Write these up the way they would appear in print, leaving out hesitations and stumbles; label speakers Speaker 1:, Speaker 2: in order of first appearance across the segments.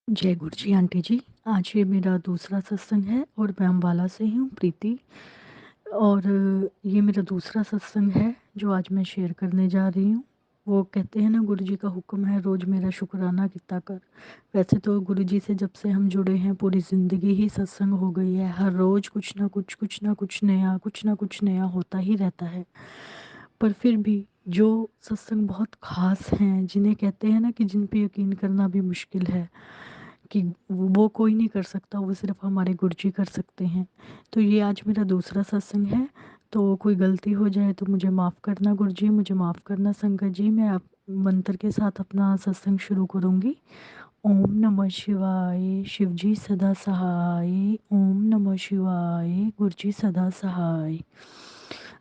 Speaker 1: जय गुरु जी आंटी जी। आज ये मेरा दूसरा सत्संग है और मैं अम्बाला से ही हूँ, प्रीति। और ये मेरा दूसरा सत्संग है जो आज मैं शेयर करने जा रही हूँ। वो कहते हैं ना, गुरु जी का हुक्म है रोज़ मेरा शुक्राना कितना कर। वैसे तो गुरु जी से जब से हम जुड़े हैं पूरी ज़िंदगी ही सत्संग हो गई है। हर रोज़ कुछ ना कुछ नया होता ही रहता है। पर फिर भी जो सत्संग बहुत ख़ास हैं, जिन्हें कहते हैं ना कि जिन पे यकीन करना भी मुश्किल है, कि वो कोई नहीं कर सकता, वो सिर्फ हमारे गुरुजी कर सकते हैं। तो ये आज मेरा दूसरा सत्संग है। तो कोई गलती हो जाए तो मुझे माफ़ करना गुरुजी, मुझे माफ़ करना संगत जी। मैं आप मंत्र के साथ अपना सत्संग शुरू करूँगी। ओम नमः शिवाय, शिव जी सदा सहाय। ओम नमः शिवाय, गुरुजी सदा सहाय।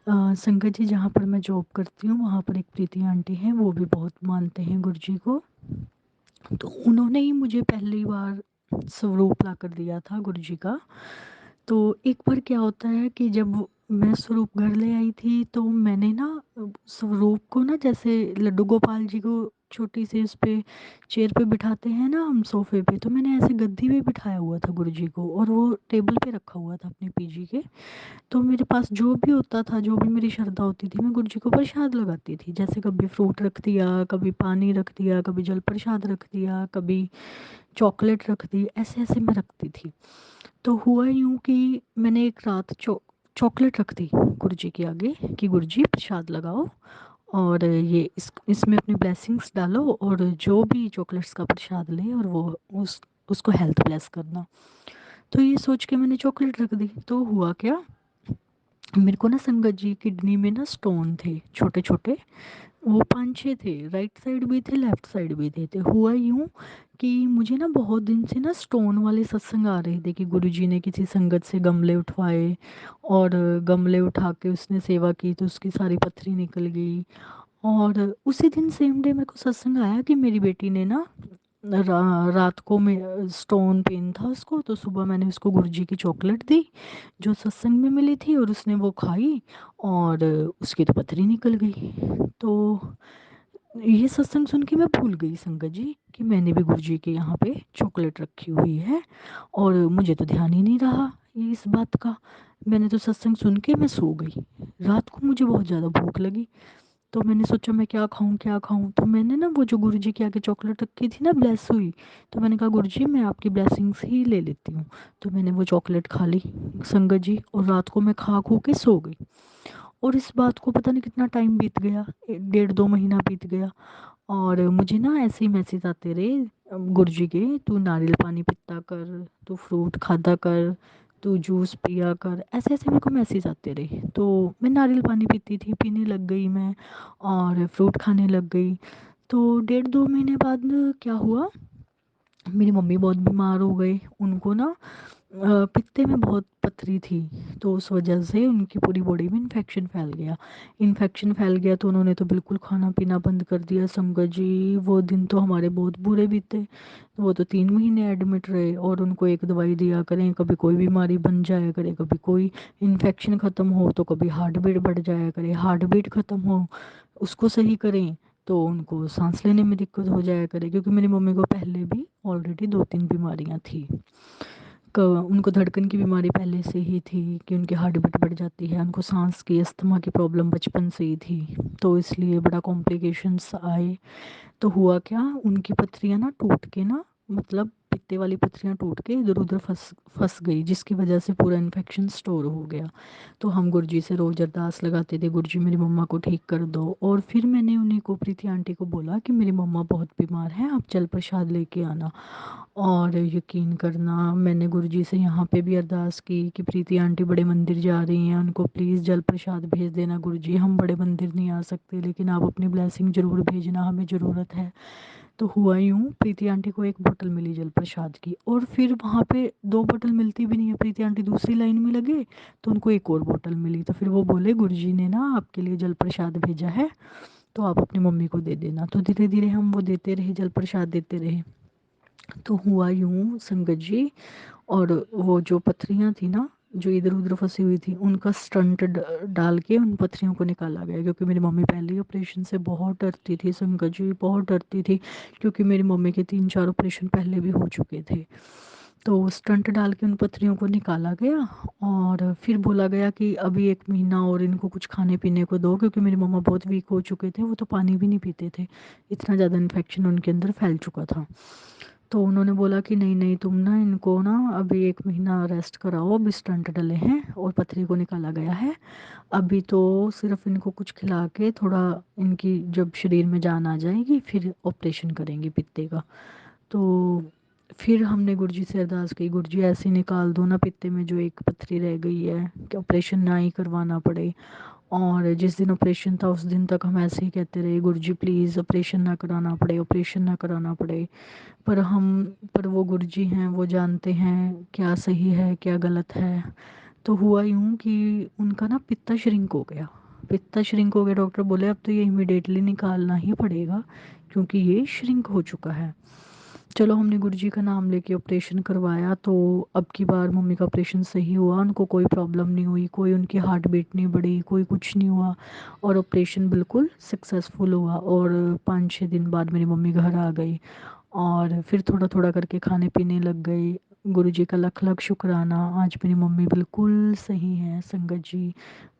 Speaker 1: संगत जी, जहाँ पर मैं जॉब करती हूँ वहाँ पर एक प्रीति आंटी हैं, वो भी बहुत मानते हैं गुरुजी को। तो उन्होंने ही मुझे पहली बार स्वरूप ला कर दिया था गुरुजी का। तो एक बार क्या होता है कि जब मैं स्वरूप घर ले आई थी तो मैंने ना स्वरूप को ना, जैसे लड्डू गोपाल जी को छोटी सी उस पे चेयर पे बिठाते हैं ना हम सोफे पे, तो मैंने ऐसे गद्दी पे बिठाया हुआ था गुरुजी को और वो टेबल पे रखा हुआ था अपने पीजी के। तो मेरे पास जो भी होता था, जो भी मेरी श्रद्धा होती थी, मैं गुरुजी को प्रसाद लगाती थी। जैसे कभी फ्रूट रख दिया, कभी पानी रख दिया, कभी जल प्रसाद रख दिया, कभी चॉकलेट रख दी, ऐसे ऐसे मैं रखती थी। तो हुआ यूँ कि मैंने एक रात चॉकलेट रख दी गुरुजी के आगे कि गुरुजी प्रसाद लगाओ और ये इसमें अपनी ब्लेसिंग्स डालो, और जो भी चॉकलेट्स का प्रसाद ले और वो उसको हेल्थ ब्लेस करना। तो ये सोच के मैंने चॉकलेट रख दी। तो हुआ क्या, मेरे को ना संगत जी किडनी में ना स्टोन थे छोटे छोटे। वो 5-6 थे, राइट साइड भी थे, लेफ्ट साइड भी थे। हुआ यूँ कि मुझे ना बहुत दिन से ना स्टोन वाले सत्संग आ रहे थे कि गुरुजी ने किसी संगत से गमले उठवाए और गमले उठा के उसने सेवा की तो उसकी सारी पथरी निकल गई। और उसी दिन सेम डे मेरे को सत्संग आया कि मेरी बेटी ने ना रात को में स्टोन पेन था उसको, तो सुबह मैंने उसको गुरुजी की चॉकलेट दी जो सत्संग में मिली थी, और उसने वो खाई और उसकी तो पथरी निकल गई। तो ये सत्संग सुन के मैं भूल गई संगत जी कि मैंने भी गुरुजी के यहाँ पे चॉकलेट रखी हुई है, और मुझे तो ध्यान ही नहीं रहा ये इस बात का। मैंने तो सत्संग सुन के मैं सो गई। रात को मुझे बहुत ज़्यादा भूख लगी, तो मैंने सोचा मैं क्या खाऊं क्या खाऊं। तो मैंने ना वो जो गुरुजी के आगे चॉकलेट रखी थी ना, ब्लेस हुई, तो मैंने कहा गुरुजी मैं आपकी ब्लेसिंग्स ही ले लेती हूँ। तो मैंने वो चॉकलेट खा ली संगत जी, और रात को मैं खा खू के सो गई। और इस बात को पता नहीं कितना टाइम बीत गया, 1.5-2 महीना बीत गया, और मुझे ना ऐसे ही मैसेज आते रहे गुरुजी के, तू नारियल पानी पिता कर, तू फ्रूट खाता कर, तू जूस पिया कर, ऐसे ऐसे मेरे को मैसेज आते रहे। तो मैं नारियल पानी पीती थी, पीने लग गई मैं, और फ्रूट खाने लग गई। तो 1.5-2 महीने बाद क्या हुआ, मेरी मम्मी बहुत बीमार हो गए। उनको ना पित्ते में बहुत पथरी थी, तो उस वजह से उनकी पूरी बॉडी में इन्फेक्शन फैल गया। तो उन्होंने तो बिल्कुल खाना पीना बंद कर दिया संगत जी। वो दिन तो हमारे बहुत बुरे बीते। वो तो 3 महीने एडमिट रहे, और उनको एक दवाई दिया करें, कभी कोई बीमारी बन जाया करे, कभी कोई इन्फेक्शन ख़त्म हो तो कभी हार्ट बीट बढ़ जाया करे, हार्ट बीट ख़त्म हो उसको सही करें तो उनको सांस लेने में दिक्कत हो जाया करे। क्योंकि मेरी मम्मी को पहले भी ऑलरेडी 2-3 बीमारियां थी। उनको धड़कन की बीमारी पहले से ही थी कि उनकी हार्ट बीट बढ़ जाती है, उनको सांस की अस्थमा की प्रॉब्लम बचपन से ही थी, तो इसलिए बड़ा कॉम्प्लिकेशंस आए। तो हुआ क्या, उनकी पथरियाँ ना टूट के ना, मतलब पित्ते वाली पथरियाँ टूट के इधर उधर फंस फंस गई, जिसकी वजह से पूरा इन्फेक्शन स्टोर हो गया। तो हम गुरुजी से रोज़ अरदास लगाते थे, गुरुजी मेरी मम्मा को ठीक कर दो। और फिर मैंने उन्हीं को, प्रीति आंटी को बोला कि मेरी मम्मा बहुत बीमार है, आप जल प्रसाद लेके आना। और यकीन करना, मैंने गुरुजी से यहाँ पे भी अरदास की कि प्रीति आंटी बड़े मंदिर जा रही हैं, उनको प्लीज़ जल प्रसाद भेज देना गुरुजी, हम बड़े मंदिर नहीं आ सकते लेकिन आप अपनी ब्लेसिंग ज़रूर भेजना, हमें ज़रूरत है। तो हुआ यूँ, प्रीति आंटी को एक बोतल मिली जल प्रसाद की, और फिर वहाँ पे 2 बोतल मिलती भी नहीं है, प्रीति आंटी दूसरी लाइन में लगे तो उनको एक और बोतल मिली। तो फिर वो बोले गुरुजी ने ना आपके लिए जल प्रसाद भेजा है, तो आप अपनी मम्मी को दे देना। तो धीरे धीरे हम वो देते रहे, जल प्रसाद देते रहे। तो हुआ यूँ संगत जी, और वो जो पथरियाँ थी ना, जो इधर उधर फंसी हुई थी उनका स्टंट डाल के उन पत्थरियों को निकाला गया, क्योंकि मेरी मम्मी पहले ही ऑपरेशन से बहुत डरती थी संकट जी, बहुत डरती थी, क्योंकि मेरी मम्मी के 3-4 ऑपरेशन पहले भी हो चुके थे। तो स्टंट डाल के उन पत्थरियों को निकाला गया और फिर बोला गया कि अभी 1 महीना और इनको कुछ खाने पीने को दो, क्योंकि मेरी मम्मा बहुत वीक हो चुके थे, वो तो पानी भी नहीं पीते थे, इतना ज़्यादा इन्फेक्शन उनके अंदर फैल चुका था। तो उन्होंने बोला कि नहीं नहीं, तुम ना इनको ना अभी 1 महीना रेस्ट कराओ, अभी स्टंट डले हैं और पथरी को निकाला गया है, अभी तो सिर्फ इनको कुछ खिला के थोड़ा, इनकी जब शरीर में जान आ जाएगी फिर ऑपरेशन करेंगे पित्ते का। तो फिर हमने गुरुजी से अरदास की, गुरुजी ऐसे निकाल दो ना पित्ते में जो एक पथरी रह गई है, कि ऑपरेशन ना ही करवाना पड़े। और जिस दिन ऑपरेशन था उस दिन तक हम ऐसे ही कहते रहे, गुरुजी प्लीज़ ऑपरेशन ना कराना पड़े, ऑपरेशन ना कराना पड़े। पर हम पर वो गुरुजी हैं, वो जानते हैं क्या सही है क्या गलत है। तो हुआ यूँ कि उनका ना पित्ता श्रिंक हो गया, पित्ता श्रिंक हो गया, डॉक्टर बोले अब तो ये इमिडिएटली निकालना ही पड़ेगा, क्योंकि ये श्रिंक हो चुका है। चलो हमने गुरुजी का नाम लेके ऑपरेशन करवाया, तो अब की बार मम्मी का ऑपरेशन सही हुआ, उनको कोई प्रॉब्लम नहीं हुई, कोई उनकी हार्ट बीट नहीं बढ़ी, कोई कुछ नहीं हुआ, और ऑपरेशन बिल्कुल सक्सेसफुल हुआ। और 5-6 दिन बाद मेरी मम्मी घर आ गई और फिर थोड़ा थोड़ा करके खाने पीने लग गई। गुरुजी का लख लख शुक्राना, आज मेरी मम्मी बिल्कुल सही है संगत जी,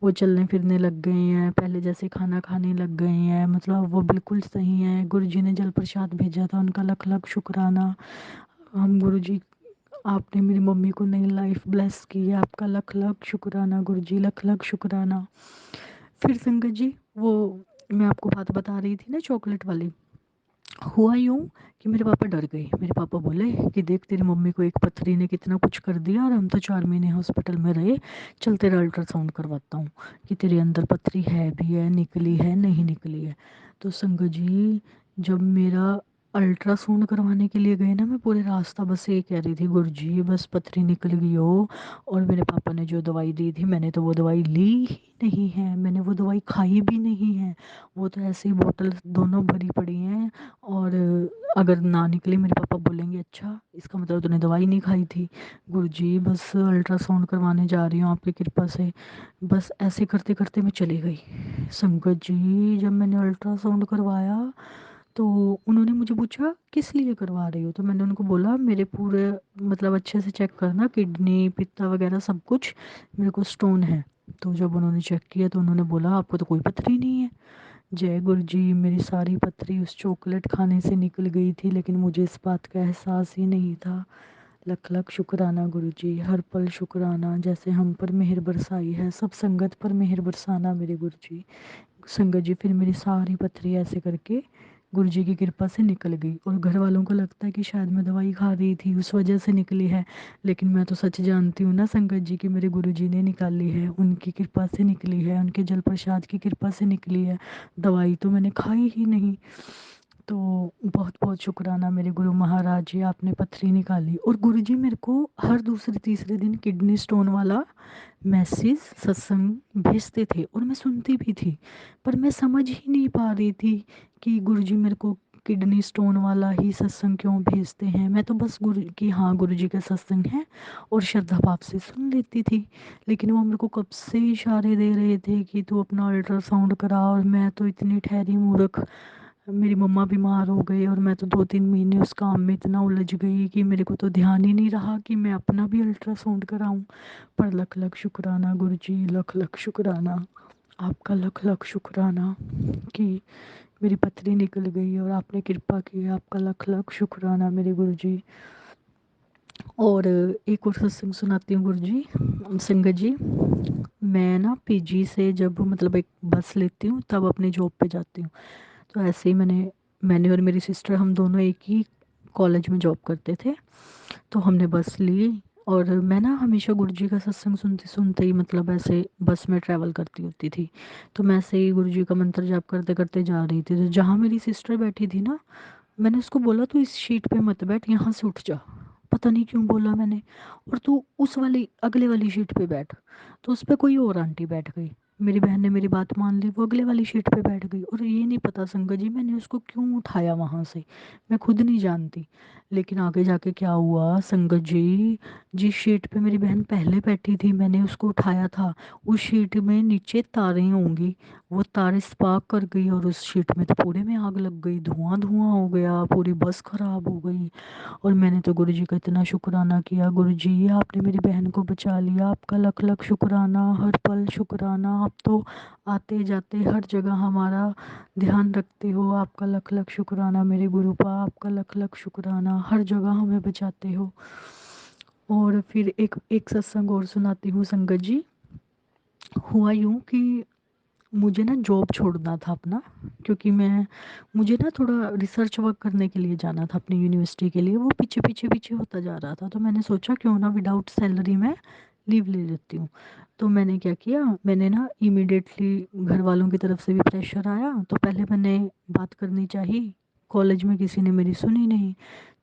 Speaker 1: वो चलने फिरने लग गई हैं, पहले जैसे खाना खाने लग गई हैं, मतलब वो बिल्कुल सही हैं। गुरुजी ने जल प्रसाद भेजा था, उनका लख लख शुक्राना। हम गुरुजी, आपने मेरी मम्मी को नई लाइफ ब्लेस की है, आपका लख लख शुक्राना गुरुजी, लख लख शुक्राना। फिर संगत जी, वो मैं आपको बात बता रही थी ना चॉकलेट वाली, हुआ यूँ कि मेरे पापा डर गए, मेरे पापा बोले कि देख तेरी मम्मी को एक पथरी ने कितना कुछ कर दिया और हम तो 4 महीने हॉस्पिटल में रहे, चल तेरा अल्ट्रासाउंड करवाता हूँ कि तेरे अंदर पथरी है भी है, निकली है नहीं निकली है। तो संगत जी, जब मेरा अल्ट्रासाउंड करवाने के लिए गए ना, मैं पूरे रास्ता बस ये कह रही थी गुरुजी बस पथरी निकल गई हो। और मेरे पापा ने जो दवाई दी थी, मैंने तो वो दवाई ली ही नहीं है, मैंने वो दवाई खाई भी नहीं है, वो तो ऐसे ही बोतल दोनों भरी पड़ी हैं। और अगर ना निकली मेरे पापा बोलेंगे अच्छा इसका मतलब तूने दवाई नहीं खाई थी। गुरुजी बस अल्ट्रासाउंड करवाने जा रही हूँ आपकी कृपा से, बस ऐसे करते करते मैं चली गई। संगत जी, जब मैंने अल्ट्रासाउंड करवाया तो उन्होंने मुझे पूछा किस लिए करवा रही हो, तो मैंने उनको बोला मेरे पूरे मतलब अच्छे से चेक करना, किडनी पित्ता वगैरह सब कुछ, मेरे को स्टोन है। तो जब उन्होंने चेक किया तो उन्होंने बोला आपको तो कोई पथरी नहीं है। जय गुरु जी, मेरी सारी पथरी उस चॉकलेट खाने से निकल गई थी, लेकिन मुझे इस बात का एहसास ही नहीं था। लख लख शुक्राना गुरु जी, हर पल शुक्राना, जैसे हम पर मेहर बरसाई है, सब संगत पर मेहर बरसाना मेरे गुरु जी। संगत जी, फिर मेरी सारी पथरी ऐसे करके गुरु जी की कृपा से निकल गई, और घर वालों को लगता है कि शायद मैं दवाई खा रही थी उस वजह से निकली है, लेकिन मैं तो सच जानती हूँ ना संगत जी कि मेरे गुरु जी ने निकाली है, उनकी कृपा से निकली है, उनके जल प्रसाद की कृपा से निकली है, दवाई तो मैंने खाई ही नहीं। तो बहुत बहुत शुक्राना मेरे गुरु महाराज जी, आपने पथरी निकाली। और गुरु जी मेरे को हर दूसरे तीसरे दिन किडनी स्टोन वाला मैसेज सत्संग भेजते थे और मैं सुनती भी थी, पर मैं समझ ही नहीं पा रही थी कि गुरुजी मेरे को किडनी स्टोन वाला ही सत्संग क्यों भेजते हैं। मैं तो बस गुरु कि हाँ गुरुजी का सत्संग है और श्रद्धा भाव से सुन लेती थी, लेकिन वो मेरे को कब से इशारे दे रहे थे कि तू अपना अल्ट्रासाउंड करा, और मैं तो इतनी ठहरी मूर्ख, मेरी मम्मा बीमार हो गई और मैं तो 2-3 महीने उस काम में इतना उलझ गई कि मेरे को तो ध्यान ही नहीं रहा कि मैं अपना भी अल्ट्रासाउंड कराऊं। पर लख लख शुक्राना गुरुजी, लख लख शुक्राना, आपका लख लख शुक्राना कि मेरी पथरी निकल गई और आपने कृपा की, आपका लख लख शुक्राना मेरे गुरुजी। और एक और सत्संग सुनाती हूँ गुरुजी, संगत जी, मैं ना पीजी से जब मतलब एक बस लेती हूँ तब अपनी जॉब पे जाती हूँ। तो ऐसे ही मैंने मैंने और मेरी सिस्टर हम दोनों एक ही कॉलेज में जॉब करते थे, तो हमने बस ली। और मैं ना हमेशा गुरुजी का सत्संग सुनते सुनते ही मतलब ऐसे बस में ट्रैवल करती होती थी, तो मैं ऐसे ही गुरुजी का मंत्र जाप करते करते जा रही थी, तो जहाँ मेरी सिस्टर बैठी थी ना, मैंने उसको बोला तू इस शीट पे मत बैठ, यहाँ से उठ जा। पता नहीं क्यों बोला मैंने, और तू उस वाली अगले वाली शीट पे बैठ। तो उस पे कोई और आंटी बैठ गई, मेरी बहन ने मेरी बात मान ली, वो अगले वाली शीट पे बैठ गई। और ये नहीं पता संगत जी मैंने उसको क्यों उठाया वहाँ से, मैं खुद नहीं जानती। लेकिन आगे जाके क्या हुआ संगत जी, जिस शीट पे मेरी बहन पहले बैठी थी मैंने उसको उठाया था, उस शीट में नीचे तारें होंगी, वो तारें स्पार्क कर गई और उस शीट में तो पूरे में आग लग गई, धुआं धुआं हो गया, पूरी बस खराब हो गई। और मैंने तो गुरुजी का इतना शुक्राना किया, गुरुजी आपने मेरी बहन को बचा लिया, आपका लख लख शुक्राना, हर पल शुक्राना, आप तो आते जाते हर जगह हमारा ध्यान रखते हो, आपका लख लख शुक्राना मेरे गुरुपा, आपका लख लख शुक्राना, हर जगह हमें बचाते हो। और फिर एक एक सत्संग और सुनाती हूँ संगत जी। हुआ यूँ कि मुझे ना जॉब छोड़ना था अपना, क्योंकि मैं मुझे ना थोड़ा रिसर्च वर्क करने के लिए जाना था अपनी यूनिवर्सिटी के लिए, वो पीछे पीछे पीछे होता जा रहा था। तो मैंने सोचा क्यों ना विदाउट सैलरी मैं लीव ले लेती हूँ। तो मैंने क्या किया, मैंने ना इमीडिएटली घर वालों की तरफ से भी प्रेशर आया, तो पहले मैंने बात करनी चाहिए, कॉलेज में किसी ने मेरी सुनी नहीं।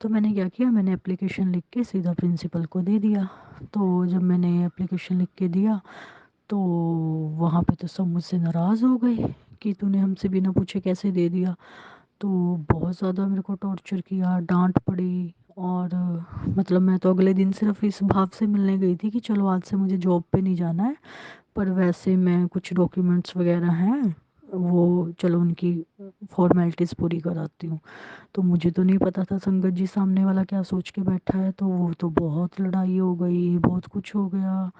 Speaker 1: तो मैंने क्या किया, मैंने एप्लीकेशन लिख के सीधा प्रिंसिपल को दे दिया। तो जब मैंने एप्लीकेशन लिख के दिया तो वहाँ पे तो सब मुझसे नाराज़ हो गए कि तूने हमसे बिना पूछे कैसे दे दिया। तो बहुत ज़्यादा मेरे को टॉर्चर किया, डांट पड़ी। और मतलब मैं तो अगले दिन सिर्फ इस भाव से मिलने गई थी कि चलो आज से मुझे जॉब पे नहीं जाना है, पर वैसे मैं कुछ डॉक्यूमेंट्स वगैरह हैं वो चलो उनकी फॉर्मेलिटीज़ पूरी कराती हूँ। तो मुझे तो नहीं पता था संगत जी सामने वाला क्या सोच के बैठा है, तो वो तो बहुत लड़ाई हो गई, बहुत कुछ हो गया।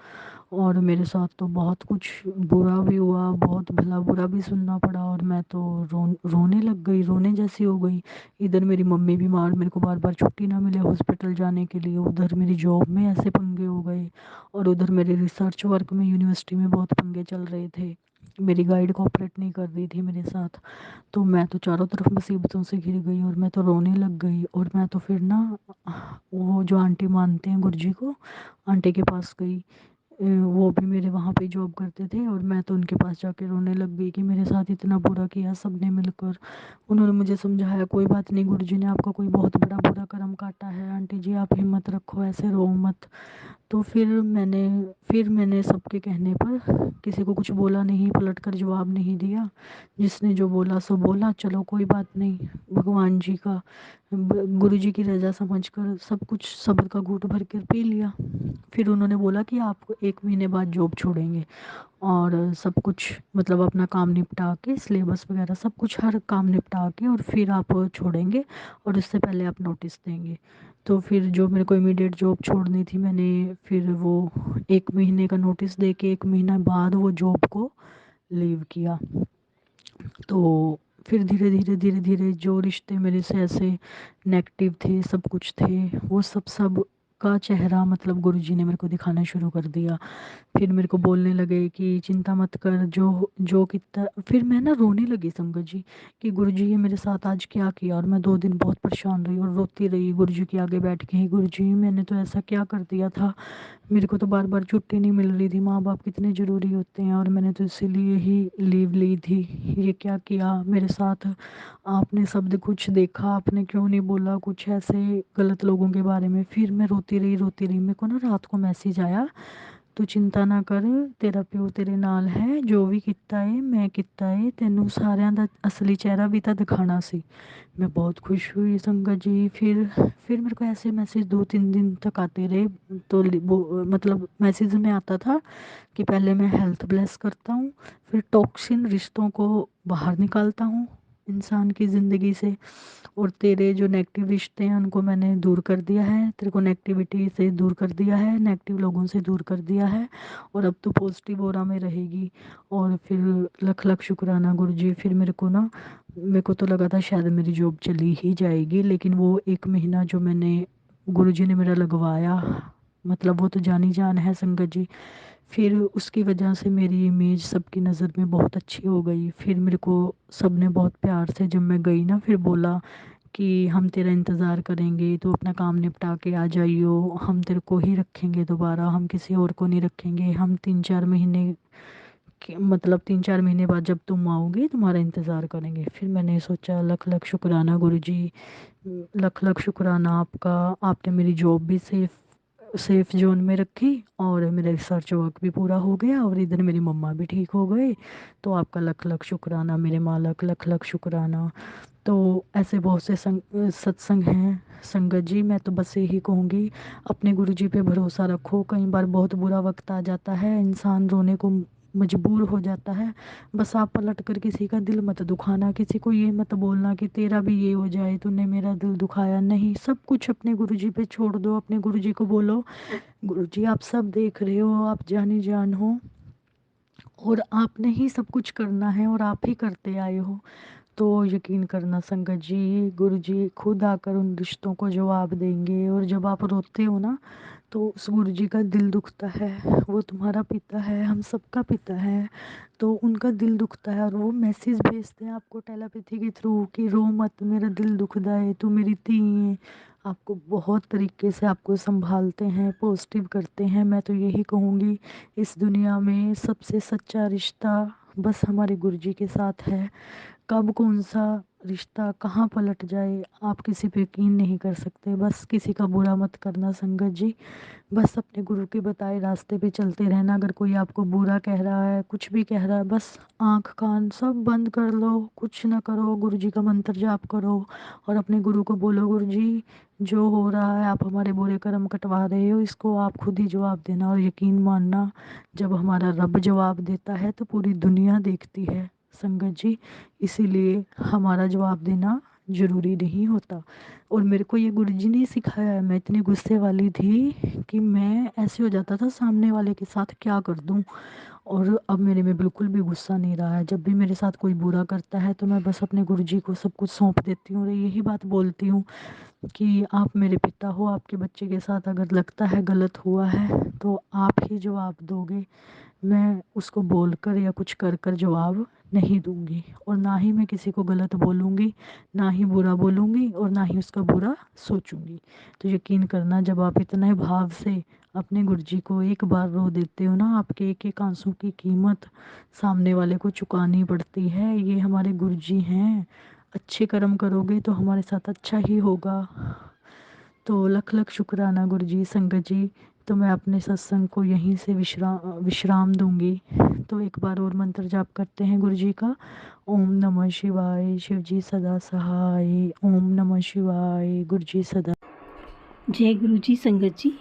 Speaker 1: और मेरे साथ तो बहुत कुछ बुरा भी हुआ, बहुत भला बुरा भी सुनना पड़ा, और मैं तो रोने लग गई, रोने जैसी हो गई। इधर मेरी मम्मी बीमार, मेरे को बार बार छुट्टी ना मिले हॉस्पिटल जाने के लिए, उधर मेरी जॉब में ऐसे पंगे हो गए, और उधर मेरे रिसर्च वर्क में यूनिवर्सिटी में बहुत पंगे चल रहे थे, मेरी गाइड कोऑपरेट नहीं कर रही थी मेरे साथ। तो मैं तो चारों तरफ मुसीबतों से घिर गई और मैं तो रोने लग गई। और मैं तो फिर ना वो जो आंटी मानते हैं गुरुजी को, आंटी के पास गई। वो भी मेरे वहाँ पे जॉब करते थे, और मैं तो उनके पास जाके रोने लग गई कि मेरे साथ इतना बुरा किया सबने मिलकर। उन्होंने मुझे समझाया कोई बात नहीं, गुरुजी ने आपका कोई बहुत बड़ा बुरा कर्म काटा है, आंटी जी आप हिम्मत रखो, ऐसे रो मत। तो फिर मैंने सबके कहने पर किसी को कुछ बोला नहीं, पलट कर जवाब नहीं दिया। जिसने जो बोला सो बोला, चलो कोई बात नहीं, भगवान जी का गुरु जी की रजा समझकर सब कुछ सब्र का घूंट भर कर पी लिया। फिर उन्होंने बोला कि आप 1 महीने बाद जॉब छोड़ेंगे, और सब कुछ मतलब अपना काम निपटा के, सिलेबस वगैरह सब कुछ हर काम निपटा के, और फिर आप छोड़ेंगे, और उससे पहले आप नोटिस देंगे। तो फिर जो मेरे को इमीडिएट जॉब छोड़नी थी, मैंने फिर वो 1 महीने का नोटिस दे के 1 महीना बाद वो जॉब को लीव किया। तो फिर धीरे धीरे धीरे धीरे जो रिश्ते मेरे से ऐसे नेगेटिव थे, सब कुछ थे, वो सब का चेहरा मतलब गुरुजी ने मेरे को दिखाना शुरू कर दिया। फिर मेरे को बोलने लगे कि चिंता मत कर, जो जो कितना। फिर मैं ना रोने लगी संगत जी कि गुरुजी ये मेरे साथ आज क्या किया। और मैं 2 दिन बहुत परेशान रही और रोती रही गुरुजी के आगे बैठ के, ही गुरुजी मैंने तो ऐसा क्या कर दिया था, मेरे को तो बार बार छुट्टी नहीं मिल रही थी, माँ बाप कितने ज़रूरी होते हैं, और मैंने तो इसीलिए ही लीव ली थी, ये क्या किया मेरे साथ। आपने सब कुछ देखा, आपने क्यों नहीं बोला कुछ ऐसे गलत लोगों के बारे में। फिर मैं रोती रही, मेरे को ना रात को मैसेज आया, तू चिंता ना कर, तेरा प्यो तेरे नाल है, जो भी किता है मैं किता है, तेनू सारिਆਂ ਦਾ असली चेहरा भी ਤਾਂ दिखाना सी। मैं बहुत खुश हुई संगत जी। फिर मेरे को ऐसे मैसेज 2-3 दिन तक आते रहे। तो मतलब मैसेज में आता था कि पहले मैं हेल्थ ब्लेस करता हूँ, फिर टॉक्सिन रिश्तों को बाहर निकालता हूँ इंसान की ज़िंदगी से, और तेरे जो नेगेटिव रिश्ते हैं उनको मैंने दूर कर दिया है, तेरे को नेगेटिविटी से दूर कर दिया है, नेगेटिव लोगों से दूर कर दिया है, और अब तो पॉजिटिव ऑरा में रहेगी। और फिर लख लख शुक्राना गुरुजी। फिर मेरे को तो लगा था शायद मेरी जॉब चली ही जाएगी, लेकिन वो 1 महीना जो मैंने गुरुजी ने मेरा लगवाया, मतलब वो तो जानी जान है संगत जी। फिर उसकी वजह से मेरी इमेज सबकी नज़र में बहुत अच्छी हो गई। फिर मेरे को सब ने बहुत प्यार से, जब मैं गई ना, फिर बोला कि हम तेरा इंतज़ार करेंगे, तो अपना काम निपटा के आ जाइयो, हम तेरे को ही रखेंगे दोबारा, हम किसी और को नहीं रखेंगे, हम 3-4 महीने मतलब 3-4 महीने बाद जब तुम आओगे तुम्हारा इंतज़ार करेंगे। फिर मैंने सोचा लख लख शुक्राना गुरुजी, लख लख शुक्राना आपका, आपने मेरी जॉब भी सेफ सेफ जोन में रखी और मेरा रिसर्च वर्क भी पूरा हो गया और इधर मेरी मम्मा भी ठीक हो गए। तो आपका लख लख शुक्राना मेरे मालिक, लख लख शुक्राना। तो ऐसे बहुत से सत्संग हैं संगत जी। मैं तो बस यही कहूँगी, अपने गुरु जी पे भरोसा रखो। कई बार बहुत बुरा वक्त आ जाता है, इंसान रोने को मजबूर हो जाता है। बस आप पलट कर किसी का दिल मत दुखाना, किसी को ये मत बोलना कि तेरा भी ये हो जाए, तूने मेरा दिल दुखाया। नहीं, सब कुछ अपने गुरु जी पे छोड़ दो। अपने गुरु जी को बोलो, गुरु जी आप सब देख रहे हो, आप जानी जान हो और आपने ही सब कुछ करना है और आप ही करते आए हो। तो यकीन करना संगत जी, गुरु जी खुद आकर उन रिश्तों को जवाब देंगे। और जब आप रोते हो ना, तो उस गुरु जी का दिल दुखता है। वो तुम्हारा पिता है, हम सबका पिता है। तो उनका दिल दुखता है और वो मैसेज भेजते हैं आपको टेलीपैथी के थ्रू कि रो मत, मेरा दिल दुखदा है, तू मेरी धी है। आपको बहुत तरीके से आपको संभालते हैं, पॉजिटिव करते हैं। मैं तो यही कहूँगी, इस दुनिया में सबसे सच्चा रिश्ता बस हमारे गुरु जी के साथ है। कब कौन सा रिश्ता कहाँ पलट जाए आप किसी पे यकीन नहीं कर सकते। बस किसी का बुरा मत करना संगत जी। बस अपने गुरु के बताए रास्ते पे चलते रहना। अगर कोई आपको बुरा कह रहा है, कुछ भी कह रहा है, बस आंख कान सब बंद कर लो, कुछ ना करो, गुरु जी का मंत्र जाप करो और अपने गुरु को बोलो, गुरु जी जो हो रहा है, आप हमारे बुरे कर्म कटवा रहे हो, इसको आप खुद ही जवाब देना। और यकीन मानना, जब हमारा रब जवाब देता है तो पूरी दुनिया देखती है संगत जी। इसीलिए हमारा जवाब देना ज़रूरी नहीं होता। और मेरे को ये गुरुजी ने सिखाया है। मैं इतनी गुस्से वाली थी कि मैं ऐसे हो जाता था, सामने वाले के साथ क्या कर दूं। और अब मेरे में बिल्कुल भी गुस्सा नहीं रहा है। जब भी मेरे साथ कोई बुरा करता है तो मैं बस अपने गुरुजी को सब कुछ सौंप देती हूँ और यही बात बोलती हूँ कि आप मेरे पिता हो, आपके बच्चे के साथ अगर लगता है गलत हुआ है तो आप ही जवाब दोगे। मैं उसको बोलकर या कुछ कर कर जवाब नहीं दूंगी और ना ही मैं किसी को गलत बोलूँगी, ना ही बुरा बोलूँगी और ना ही उसका बुरा सोचूंगी। तो यकीन करना, जब आप इतने भाव से अपने गुरुजी को एक बार रो देते हो ना, आपके एक एक आंसू की कीमत सामने वाले को चुकानी पड़ती है। ये हमारे गुरुजी हैं। अच्छे कर्म करोगे तो हमारे साथ अच्छा ही होगा। तो लख लख शुक्राना गुरुजी। संगत जी, तो मैं अपने सत्संग को यहीं से विश्राम दूंगी। तो एक बार और मंत्र जाप करते हैं गुरु जी का। ओम नमः शिवाय, शिव जी सदा सहाय। ओम नमः शिवाय, गुरु जी सदा।
Speaker 2: जय गुरु जी। संगत जी,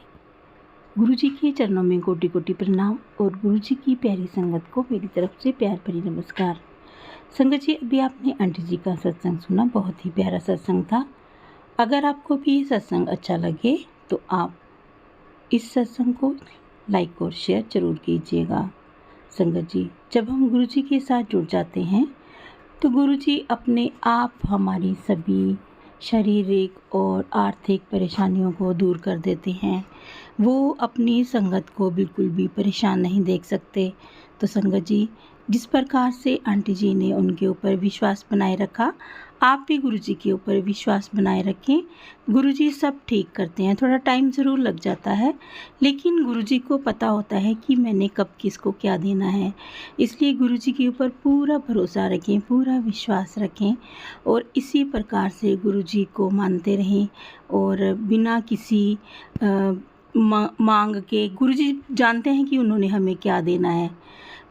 Speaker 2: गुरु जी के चरणों में कोटि कोटि प्रणाम और गुरु जी की प्यारी संगत को मेरी तरफ से प्यार भरी नमस्कार। संगत जी, अभी आपने आंटी जी का सत्संग सुना, बहुत ही प्यारा सत्संग था। अगर आपको भी ये सत्संग अच्छा लगे तो आप इस सत्संग को लाइक और शेयर जरूर कीजिएगा। संगत जी, जब हम गुरु जी के साथ जुड़ जाते हैं तो गुरु जी अपने आप हमारी सभी शारीरिक और आर्थिक परेशानियों को दूर कर देते हैं। वो अपनी संगत को बिल्कुल भी परेशान नहीं देख सकते। तो संगत जी, जिस प्रकार से आंटी जी ने उनके ऊपर विश्वास बनाए रखा, आप भी गुरु जी के ऊपर विश्वास बनाए रखें। गुरु जी सब ठीक करते हैं। थोड़ा टाइम ज़रूर लग जाता है, लेकिन गुरु जी को पता होता है कि मैंने कब किसको क्या देना है। इसलिए गुरु जी के ऊपर पूरा भरोसा रखें, पूरा विश्वास रखें और इसी प्रकार से गुरु जी को मानते रहें और बिना किसी मांग के। गुरु जी जानते हैं कि उन्होंने हमें क्या देना है।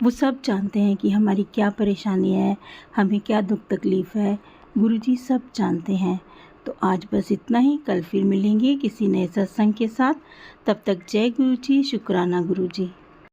Speaker 2: वो सब जानते हैं कि हमारी क्या परेशानी है, हमें क्या दुख तकलीफ़ है। गुरु जी सब जानते हैं। तो आज बस इतना ही। कल फिर मिलेंगे किसी नए सत्संग के साथ। तब तक जय गुरु जी, शुक्राना गुरु जी।